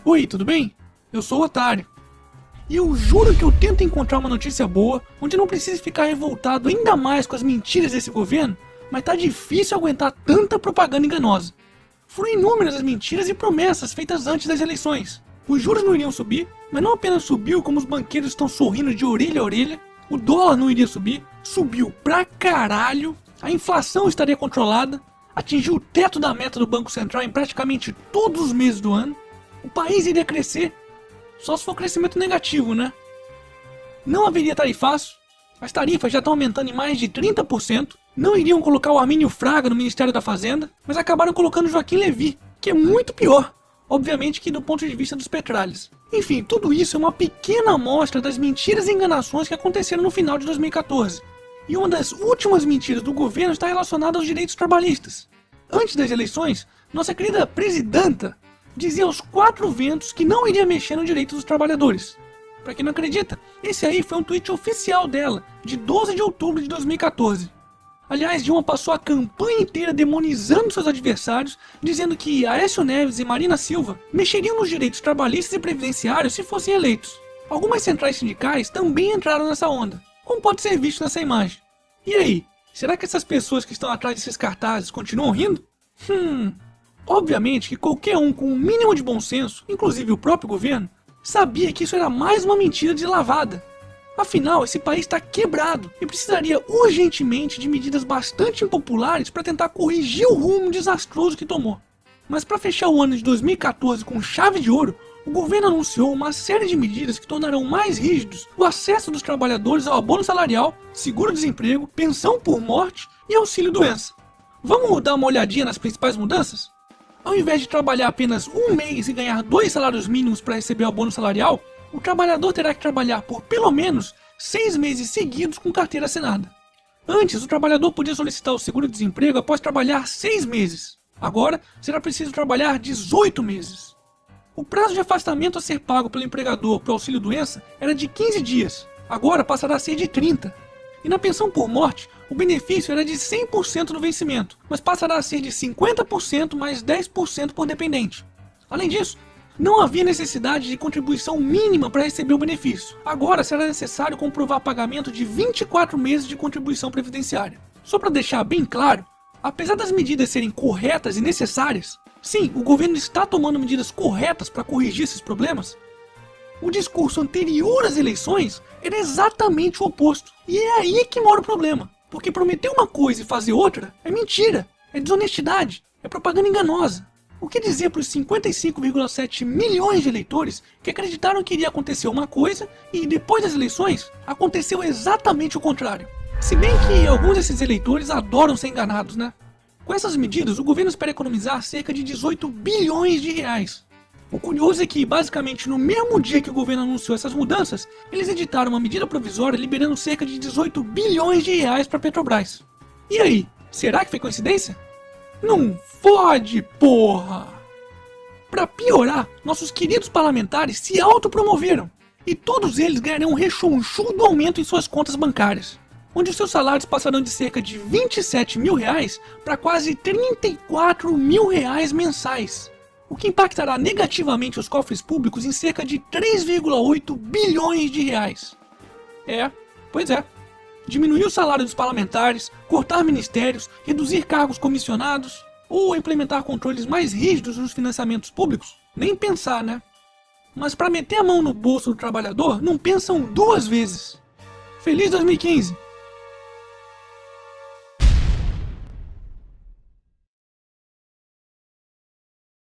Oi, tudo bem? Eu sou o Otário. E eu juro que eu tento encontrar uma notícia boa, onde não precise ficar revoltado ainda mais com as mentiras desse governo, mas tá difícil aguentar tanta propaganda enganosa. Foram inúmeras as mentiras e promessas feitas antes das eleições. Os juros não iriam subir, mas não apenas subiu como os banqueiros estão sorrindo de orelha a orelha, o dólar não iria subir, subiu pra caralho, a inflação estaria controlada, atingiu o teto da meta do Banco Central em praticamente todos os meses do ano, o país iria crescer, só se for crescimento negativo, né? Não haveria tarifaço, as tarifas já estão aumentando em mais de 30%, não iriam colocar o Armínio Fraga no Ministério da Fazenda, mas acabaram colocando o Joaquim Levy, que é muito pior, obviamente que do ponto de vista dos petralhas. Enfim, tudo isso é uma pequena amostra das mentiras e enganações que aconteceram no final de 2014. E uma das últimas mentiras do governo está relacionada aos direitos trabalhistas. Antes das eleições, nossa querida presidenta dizia aos quatro ventos que não iria mexer no direito dos trabalhadores. Pra quem não acredita, esse aí foi um tweet oficial dela, de 12 de outubro de 2014. Aliás, Dilma passou a campanha inteira demonizando seus adversários, dizendo que Aécio Neves e Marina Silva mexeriam nos direitos trabalhistas e previdenciários se fossem eleitos. Algumas centrais sindicais também entraram nessa onda, como pode ser visto nessa imagem. E aí, será que essas pessoas que estão atrás desses cartazes continuam rindo? Obviamente que qualquer um com um mínimo de bom senso, inclusive o próprio governo, sabia que isso era mais uma mentira deslavada. Afinal, esse país está quebrado e precisaria urgentemente de medidas bastante impopulares para tentar corrigir o rumo desastroso que tomou. Mas para fechar o ano de 2014 com chave de ouro, o governo anunciou uma série de medidas que tornarão mais rígidos o acesso dos trabalhadores ao abono salarial, seguro-desemprego, pensão por morte e auxílio-doença. Vamos dar uma olhadinha nas principais mudanças? Ao invés de trabalhar apenas um mês e ganhar 2 salários mínimos para receber o abono salarial, o trabalhador terá que trabalhar por pelo menos 6 meses seguidos com carteira assinada. Antes, o trabalhador podia solicitar o seguro-desemprego após trabalhar 6 meses. Agora, será preciso trabalhar 18 meses. O prazo de afastamento a ser pago pelo empregador para o auxílio-doença era de 15 dias. Agora passará a ser de 30. E na pensão por morte, o benefício era de 100% no vencimento, mas passará a ser de 50% mais 10% por dependente. Além disso, não havia necessidade de contribuição mínima para receber o benefício. Agora será necessário comprovar pagamento de 24 meses de contribuição previdenciária. Só para deixar bem claro, apesar das medidas serem corretas e necessárias, sim, o governo está tomando medidas corretas para corrigir esses problemas. O discurso anterior às eleições era exatamente o oposto. E é aí que mora o problema. Porque prometer uma coisa e fazer outra é mentira, é desonestidade, é propaganda enganosa. O que dizer para os 55,7 milhões de eleitores que acreditaram que iria acontecer uma coisa e depois das eleições aconteceu exatamente o contrário? Se bem que alguns desses eleitores adoram ser enganados, né? Com essas medidas, o governo espera economizar cerca de 18 bilhões de reais. O curioso é que, basicamente, no mesmo dia que o governo anunciou essas mudanças, eles editaram uma medida provisória liberando cerca de 18 bilhões de reais para a Petrobras. E aí, será que foi coincidência? Não fode, porra! Pra piorar, nossos queridos parlamentares se autopromoveram, e todos eles ganharão um rechonchudo aumento em suas contas bancárias, onde os seus salários passarão de cerca de 27 mil reais para quase 34 mil reais mensais, o que impactará negativamente os cofres públicos em cerca de 3,8 bilhões de reais. Pois é. Diminuir o salário dos parlamentares, cortar ministérios, reduzir cargos comissionados ou implementar controles mais rígidos nos financiamentos públicos? Nem pensar, né? Mas para meter a mão no bolso do trabalhador, não pensam duas vezes. Feliz 2015!